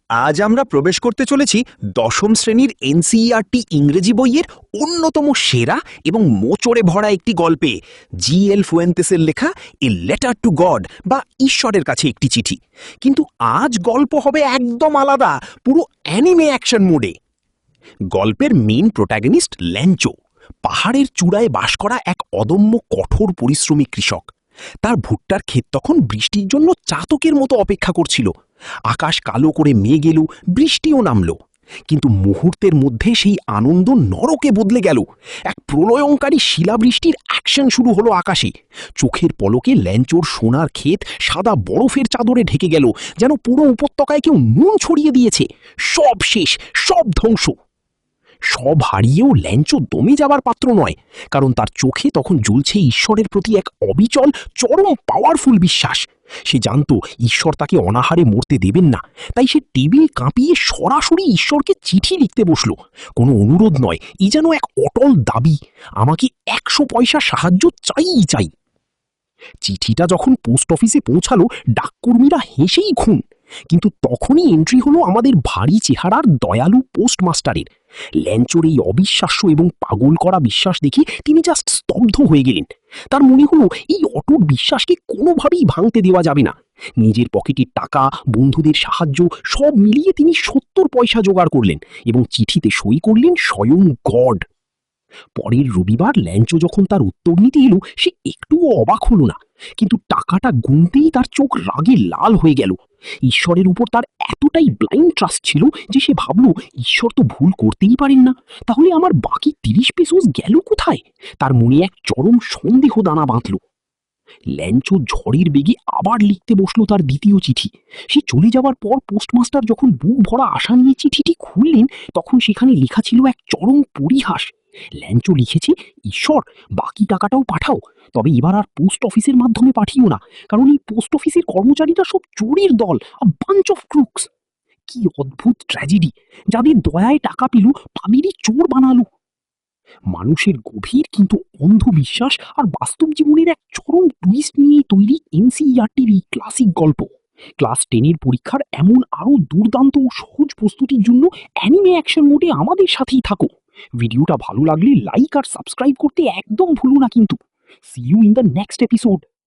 আজ আমরা প্রবেশ করতে চলেছি দশম শ্রেণীর এনসিইআরটি ইংরেজি বইয়ের অন্যতম সেরা এবং মোচড়ে ভরা একটি গল্পে, জি.এল. ফুয়েন্তেসের লেখা এ লেটার টু গড বা ঈশ্বরের কাছে একটি চিঠি। কিন্তু আজ গল্প হবে একদম আলাদা, পুরো অ্যানিমে অ্যাকশন মোডে। গল্পের মেইন প্রোটাগনিস্ট ল্যাঞ্চো, পাহাড়ের চূড়ায় বাস করা এক অদম্য কঠোর পরিশ্রমী কৃষক। তার ভুট্টার ক্ষেত তখন বৃষ্টির জন্য চাতকের মতো অপেক্ষা করছিল। আকাশ কালো করে মেঘ এলো, বৃষ্টিও নামল, কিন্তু মুহূর্তের মধ্যে সেই আনন্দ নরকে বদলে গেল। এক প্রলয়ঙ্কারী শিলাবৃষ্টির অ্যাকশন শুরু হলো আকাশে। চোখের পলকে ল্যাঞ্চোর সোনার ক্ষেত সাদা বরফের চাদরে ঢেকে গেল, যেন পুরো উপত্যকায় কেউ নুন ছড়িয়ে দিয়েছে। সব শেষ, সব ধ্বংস। সব হারিয়েও ল্যাঞ্চো দমে যাবার পাত্র নয়, কারণ তার চোখে তখন জ্বলছে ঈশ্বরের প্রতি এক অবিচল, চরম পাওয়ারফুল বিশ্বাস। সে জানত ঈশ্বর তাকে অনাহারে মরতে দেবেন না, তাই সে টেবিল কাঁপিয়ে সরাসরি ঈশ্বরকে চিঠি লিখতে বসল। কোনো অনুরোধ নয়, এ যেন এক অটল দাবি, আমাকে 100 পয়সা সাহায্য চাইই চাই। চিঠিটা যখন পোস্ট অফিসে পৌঁছালো, ডাককর্মীরা হেসেই খুন। কিন্তু তখনই এন্ট্রি হলো আমাদের ভারী চেহারার দয়ালু পোস্টমাস্টারের। ল্যাঞ্চোর এই অবিশ্বাস্য এবং পাগল করা বিশ্বাস দেখে তিনি জাস্ট স্তব্ধ হয়ে গেলেন। তার মনে হলো এই অটুট বিশ্বাসকে কোনোভাবেই ভাঙতে দেওয়া যাবে না। নিজের পকেটের টাকা, বন্ধুদের সাহায্য সব মিলিয়ে তিনি 70 পয়সা জোগাড় করলেন এবং চিঠিতে সই করলেন স্বয়ং গড। পরের রবিবার ল্যাঞ্চো যখন তার উত্তর নিতে এলো, সে একটুও অবাক হলো না, কিন্তু টাকাটা গুনতেই তার চোখ রাগে লাল হয়ে গেল। ঈশ্বরের উপর তার এতটাই ব্লাইন্ড ট্রাস্ট ছিল যে সে ভাবল, ঈশ্বর তো ভুল করতেই পারেন না, তাহলে আমার বাকি 30 পেসোস গেল কোথায়? তার মনে এক চরম সন্দেহ দানা বাঁধল। ল্যাঞ্চো ঝড়ের বেগে আবার লিখতে বসলো তার দ্বিতীয় চিঠি। সে চলে যাওয়ার পর পোস্টমাস্টার যখন বুক ভরা আশা নিয়ে চিঠিটি খুললেন, তখন সেখানে লেখা ছিল এক চরম পরিহাস। ল্যাঞ্চো লিখেছে, ঈশ্বর, বাকি টাকাটাও পাঠাও, তবে এবার আর পোস্ট অফিসের মাধ্যমে পাঠিও না, কারণ এই পোস্ট অফিসের কর্মচারীরা সব চোরের দল, আ বাঞ্চ অফ ক্রুকস। কি অদ্ভুত ট্র্যাজেডি! যাদের দয়ায় টাকা পেল, তাদেরই চোর বানালো। মানুষের গভীর কিন্তু অন্ধবিশ্বাস আর বাস্তব জীবনের এক চরম টুইস্ট নিয়ে তৈরি এনসিইআরটির এই ক্লাসিক গল্প। ক্লাস 10-এর পরীক্ষার এমন আরও দুর্দান্ত ও সহজ প্রস্তুতির জন্য অ্যানিমে অ্যাকশন মোডে আমাদের সাথেই থাকো। ভিডিওটা ভালো লাগলে লাইক আর সাবস্ক্রাইব করতে একদম ভুলো না কিন্তু। See you in the next episode.